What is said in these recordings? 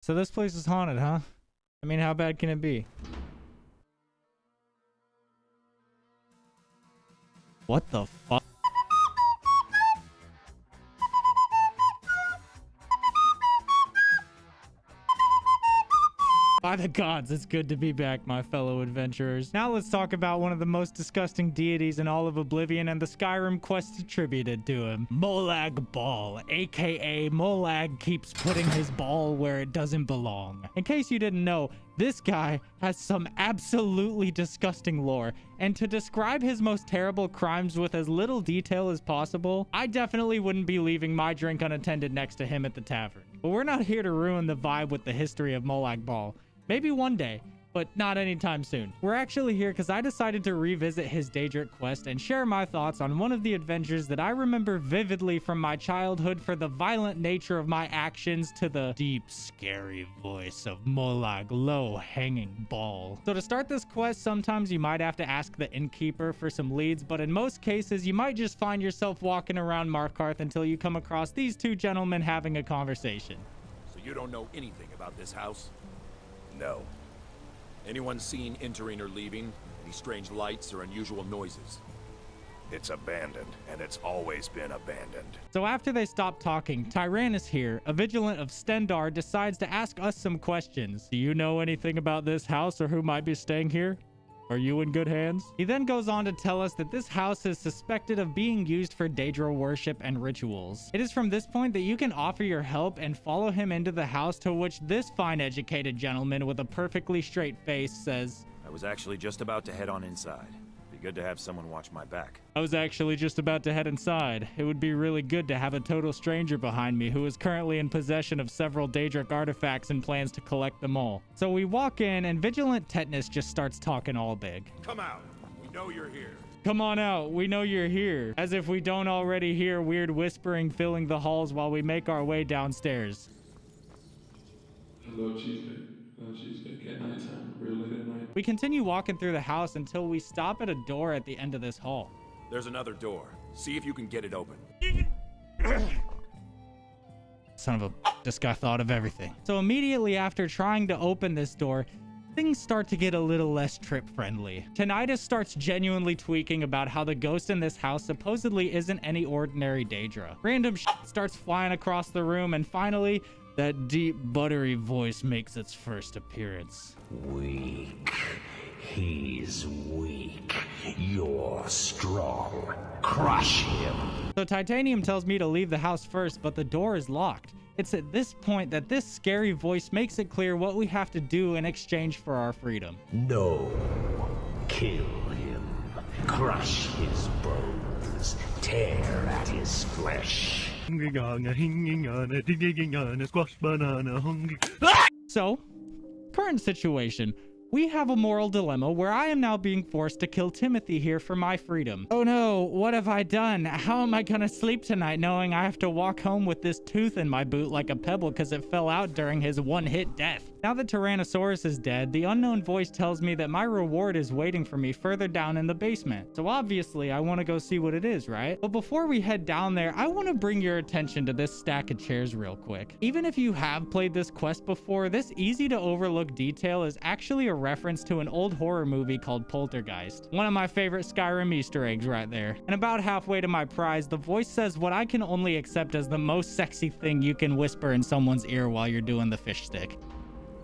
So this place is haunted, huh? I mean, how bad can it be? What the fuck? By the gods, it's good to be back, my fellow adventurers. Now let's talk about one of the most disgusting deities in all of Oblivion and the Skyrim quest attributed to him. Molag Bal, aka Molag keeps putting his ball where it doesn't belong. In case you didn't know, this guy has some absolutely disgusting lore, and to describe his most terrible crimes with as little detail as possible, I definitely wouldn't be leaving my drink unattended next to him at the tavern. But we're not here to ruin the vibe with the history of Molag Bal. Maybe one day, but not anytime soon. We're actually here because I decided to revisit his Daedric quest and share my thoughts on one of the adventures that I remember vividly from my childhood, for the violent nature of my actions to the deep, scary voice of Molag low-hanging ball. So to start this quest, sometimes you might have to ask the innkeeper for some leads, but in most cases, you might just find yourself walking around Markarth until you come across these two gentlemen having a conversation. So you don't know anything about this house? No. Anyone seen entering or leaving? Any strange lights or unusual noises? It's abandoned, and it's always been abandoned. So after they stop talking, Tyrannus here, a vigilant of Stendar, decides to ask us some questions. Do you know anything about this house or who might be staying here? Are you in good hands? He then goes on to tell us that this house is suspected of being used for Daedra worship and rituals. It is from this point that you can offer your help and follow him into the house, to which this fine educated gentleman with a perfectly straight face says, I was actually just about to head on inside. Be good to have someone watch my back. I was actually just about to head inside. It would be really good to have a total stranger behind me who is currently in possession of several Daedric artifacts and plans to collect them all. So we walk in and Vigilant Tetanus just starts talking all big. Come out. We know you're here. Come on out. We know you're here. As if we don't already hear weird whispering filling the halls while we make our way downstairs. Hello, cheesecake. Cheesecake at nighttime, real late at night. We continue walking through the house until we stop at a door at the end of this hall. There's another door. See if you can get it open. Son of a... This guy thought of everything. So immediately after trying to open this door, things start to get a little less trip-friendly. Tinnitus starts genuinely tweaking about how the ghost in this house supposedly isn't any ordinary Daedra. Random shit starts flying across the room, and finally, that deep, buttery voice makes its first appearance. Weak. He's weak. You're strong. Crush him. So Titanium tells me to leave the house first, but the door is locked. It's at this point that this scary voice makes it clear what we have to do in exchange for our freedom. No. Kill him. Crush his bones. Tear at his flesh. So, current situation. We have a moral dilemma where I am now being forced to kill Timothy here for my freedom. Oh no, what have I done? How am I gonna sleep tonight knowing I have to walk home with this tooth in my boot like a pebble because it fell out during his one-hit death? Now that Tyrannosaurus is dead, the unknown voice tells me that my reward is waiting for me further down in the basement. So obviously I want to go see what it is, right? But before we head down there, I want to bring your attention to this stack of chairs real quick. Even if you have played this quest before, this easy to overlook detail is actually a reference to an old horror movie called Poltergeist. One of my favorite Skyrim Easter eggs right there. And about halfway to my prize, the voice says what I can only accept as the most sexy thing you can whisper in someone's ear while you're doing the fish stick.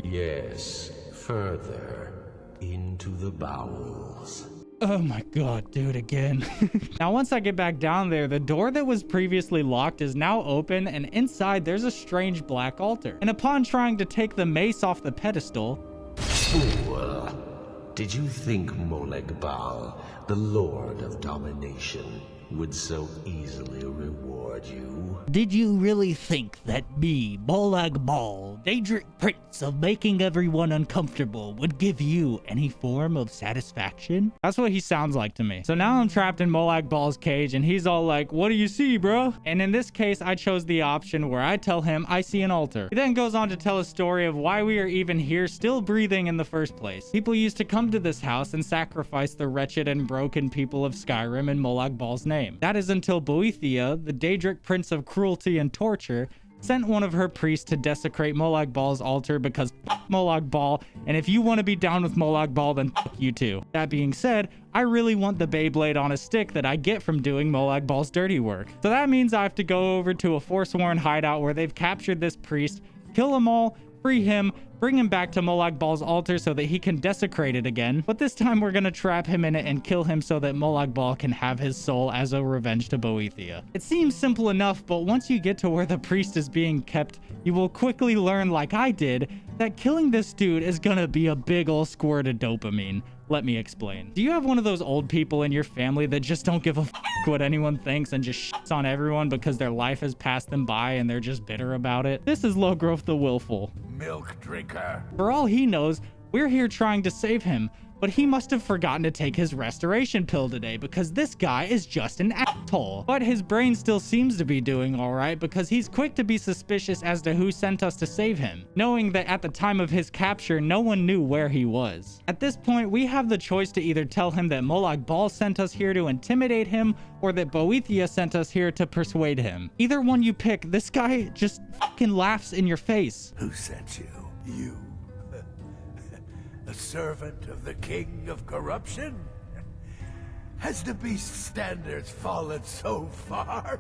Yes, further into the bowels. Oh my god, dude, again. Now, once I get back down there, the door that was previously locked is now open, and inside there's a strange black altar. And upon trying to take the mace off the pedestal... Fool! Did you think Molag Bal, the Lord of Domination, would so easily reward you? Did you really think that me, Molag Bal, Daedric Prince of making everyone uncomfortable, would give you any form of satisfaction? That's what he sounds like to me. So now I'm trapped in Molag Bal's cage, and he's all like, what do you see, bro? And in this case, I chose the option where I tell him I see an altar. He then goes on to tell a story of why we are even here still breathing in the first place. People used to come to this house and sacrifice the wretched and broken people of Skyrim in Molag Bal's name. That is until Boethia, the Daedric Prince of cruelty and torture, sent one of her priests to desecrate Molag Bal's altar because Molag Bal, and if you want to be down with Molag Bal, then you too. That being said, I really want the Beyblade on a stick that I get from doing Molag Bal's dirty work. So that means I have to go over to a Forsworn hideout where they've captured this priest, kill them all, free him, bring him back to Molag Bal's altar so that he can desecrate it again. But this time we're gonna trap him in it and kill him so that Molag Bal can have his soul as a revenge to Boethia. It seems simple enough, but once you get to where the priest is being kept, you will quickly learn, like I did, that killing this dude is gonna be a big ol' squirt of dopamine. Let me explain. Do you have one of those old people in your family that just don't give a f what anyone thinks and just shits on everyone because their life has passed them by and they're just bitter about it? This is Logrowth the Willful. Milk drinker. For all he knows, we're here trying to save him, but he must have forgotten to take his restoration pill today because this guy is just an asshole. But his brain still seems to be doing alright because he's quick to be suspicious as to who sent us to save him, knowing that at the time of his capture, no one knew where he was. At this point, we have the choice to either tell him that Molag Bal sent us here to intimidate him, or that Boethia sent us here to persuade him. Either one you pick, this guy just fucking laughs in your face. Who sent you? You. A servant of the king of corruption? Has the beast's standards fallen so far?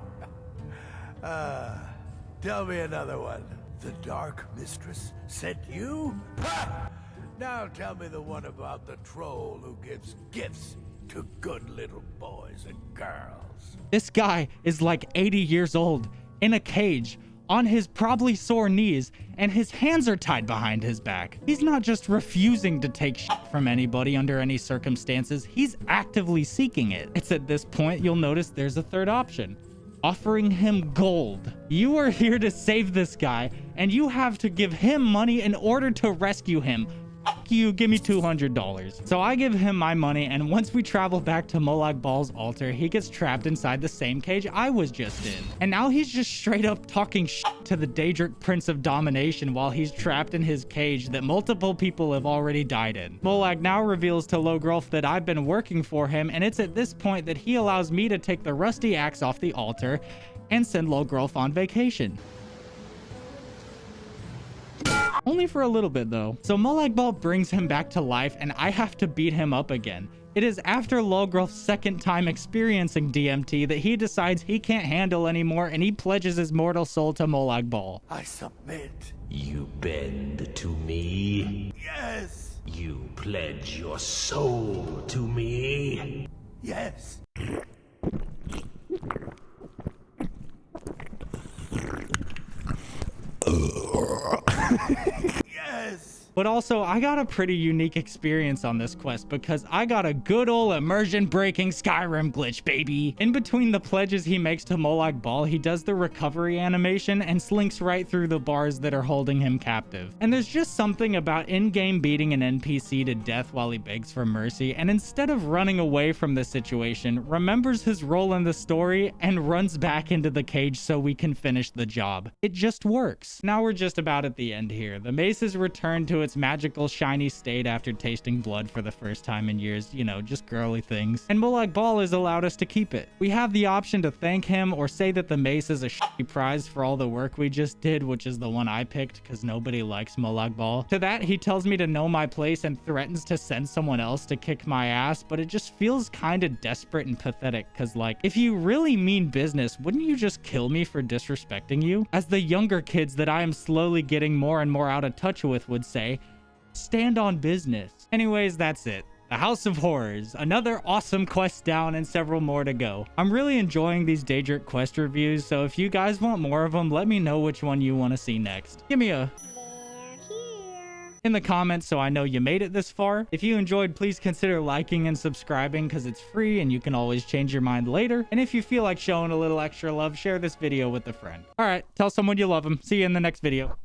Tell me another one. The Dark Mistress sent you? Ha! Now tell me the one about the troll who gives gifts to good little boys and girls. This guy is like 80 years old, in a cage, on his probably sore knees, and his hands are tied behind his back. He's not just refusing to take shit from anybody under any circumstances, he's actively seeking it. It's at this point you'll notice there's a third option. Offering him gold. You are here to save this guy, and you have to give him money in order to rescue him. Fuck you, give me $200. So I give him my money, and once we travel back to Molag Bal's altar, he gets trapped inside the same cage I was just in. And now he's just straight up talking shit to the Daedric Prince of Domination while he's trapped in his cage that multiple people have already died in. Molag now reveals to Logrolf that I've been working for him, and it's at this point that he allows me to take the rusty axe off the altar and send Logrolf on vacation. Only for a little bit though. So Molag Bal brings him back to life and I have to beat him up again. It is after Logrolf's second time experiencing DMT that he decides he can't handle anymore and he pledges his mortal soul to Molag Bal. I submit. You bend to me? Yes. You pledge your soul to me? Yes. Yes. But also, I got a pretty unique experience on this quest because I got a good ol' immersion-breaking Skyrim glitch, baby. In between the pledges he makes to Molag Bal, he does the recovery animation and slinks right through the bars that are holding him captive. And there's just something about in-game beating an NPC to death while he begs for mercy, and instead of running away from the situation, remembers his role in the story and runs back into the cage so we can finish the job. It just works. Now we're just about at the end here. The mace is returned to its magical shiny state after tasting blood for the first time in years, you know, just girly things. And Molag Bal has allowed us to keep it. We have the option to thank him or say that the mace is a shitty prize for all the work we just did, which is the one I picked because nobody likes Molag Bal. To that, he tells me to know my place and threatens to send someone else to kick my ass, but it just feels kind of desperate and pathetic because, like, if you really mean business, wouldn't you just kill me for disrespecting you? As the younger kids that I am slowly getting more and more out of touch with would say, stand on business. Anyways, that's it. The House of Horrors. Another awesome quest down and several more to go. I'm really enjoying these Daedric quest reviews, so if you guys want more of them, let me know which one you want to see next. Give me a in the comments so I know you made it this far. If you enjoyed, please consider liking and subscribing because it's free and you can always change your mind later. And if you feel like showing a little extra love, share this video with a friend. All right, tell someone you love them. See you in the next video.